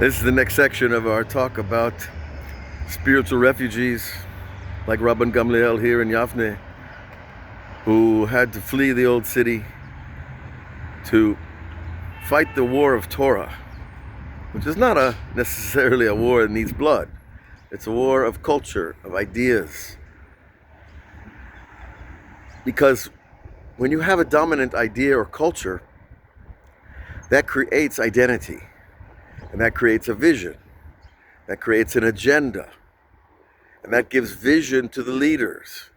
This is the next section of our talk about spiritual refugees like Rabban Gamliel here in Yavne, who had to flee the old city to fight the war of Torah, which is not necessarily a war that needs blood. It's a war of culture, of ideas. Because when you have a dominant idea or culture, that creates identity, and that creates a vision, that creates an agenda, and that gives vision to the leaders.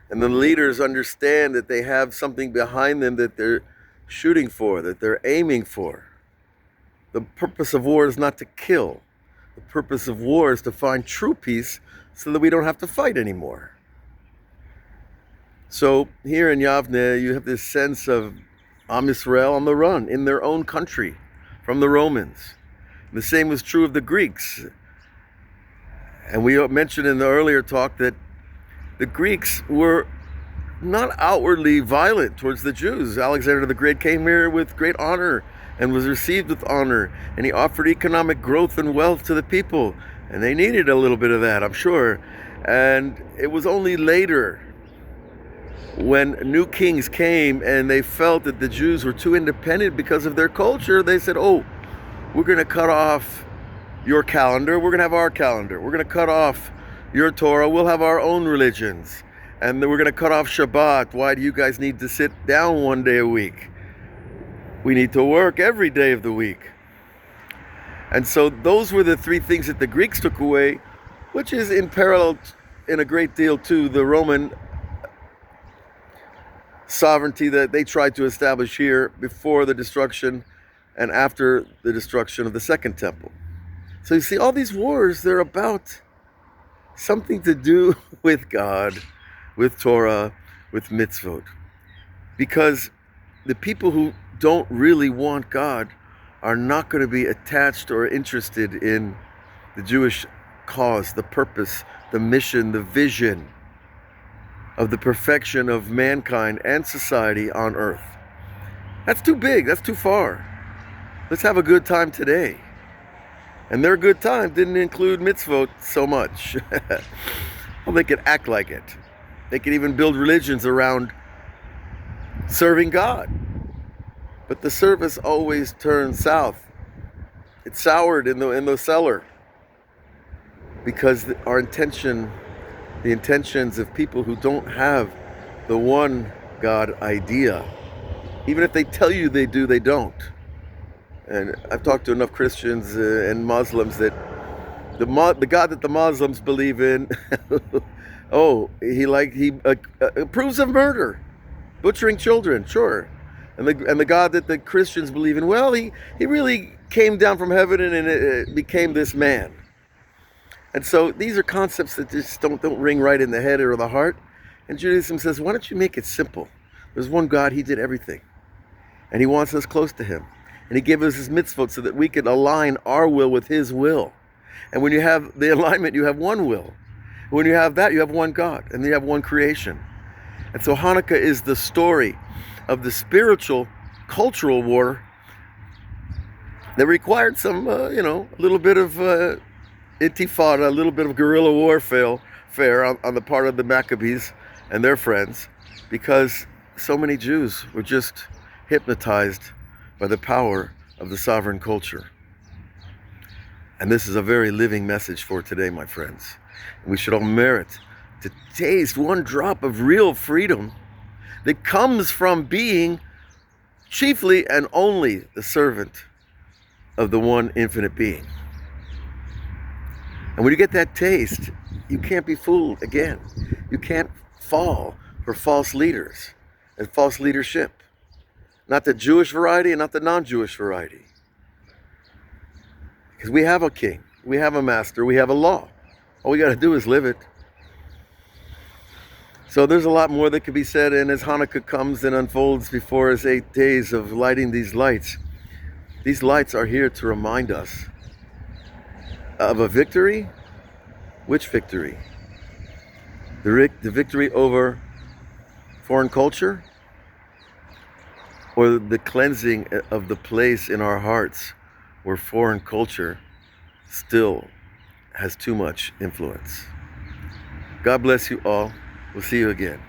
And the leaders understand that they have something behind them that they're shooting for, that they're aiming for. The purpose of war is not to kill. The purpose of war is to find true peace so that we don't have to fight anymore. So here in Yavne, you have this sense of Am Yisrael on the run in their own country from the Romans. And the same was true of the Greeks. And we mentioned in the earlier talk that the Greeks were not outwardly violent towards the Jews. Alexander the Great came here with great honor and was received with honor, and he offered economic growth and wealth to the people, and they needed a little bit of that, I'm sure. And it was only later, when new kings came and they felt that the Jews were too independent because of their culture, they said, oh, we're going to cut off your calendar, we're going to have our calendar. We're going to cut off your Torah, we'll have our own religions. And then we're going to cut off Shabbat. Why do you guys need to sit down one day a week? We need to work every day of the week. And so those were the three things that the Greeks took away, which is in parallel in a great deal to the Roman sovereignty that they tried to establish here before the destruction and after the destruction of the Second Temple. So you see, all these wars, they're about something to do with God, with Torah, with mitzvot. Because the people who don't really want God are not going to be attached or interested in the Jewish cause, the purpose, the mission, the vision of the perfection of mankind and society on earth. That's too big, that's too far. Let's have a good time today. And their good time didn't include mitzvot so much. Well, they could act like it. They could even build religions around serving God. But the service always turns south. It's soured in the cellar. Because our intention, the intentions of people who don't have the one God idea, even if they tell you they do, they don't. And I've talked to enough Christians and Muslims that the God that the Muslims believe in, oh, he approves of murder, butchering children, sure. And the God that the Christians believe in, well, he really came down from heaven and became this man. And so these are concepts that just don't ring right in the head or the heart. And Judaism says, why don't you make it simple? There's one God, he did everything. And he wants us close to him. And he gave us his mitzvot so that we can align our will with his will. And when you have the alignment, you have one will. When you have that, you have one God, and you have one creation. And so Hanukkah is the story of the spiritual, cultural war that required some, a little bit of intifada, a little bit of guerrilla warfare on the part of the Maccabees and their friends, because so many Jews were just hypnotized by the power of the sovereign culture. And this is a very living message for today, my friends. We should all merit to taste one drop of real freedom that comes from being chiefly and only the servant of the one infinite being. And when you get that taste, you can't be fooled again. You can't fall for false leaders and false leadership. Not the Jewish variety and not the non-Jewish variety. Because we have a king, we have a master, we have a law. All we got to do is live it. So there's a lot more that could be said, and as Hanukkah comes and unfolds before us 8 days of lighting these lights are here to remind us of a victory. Which victory? The victory over foreign culture, or the cleansing of the place in our hearts where foreign culture still has too much influence. God bless you all. We'll see you again.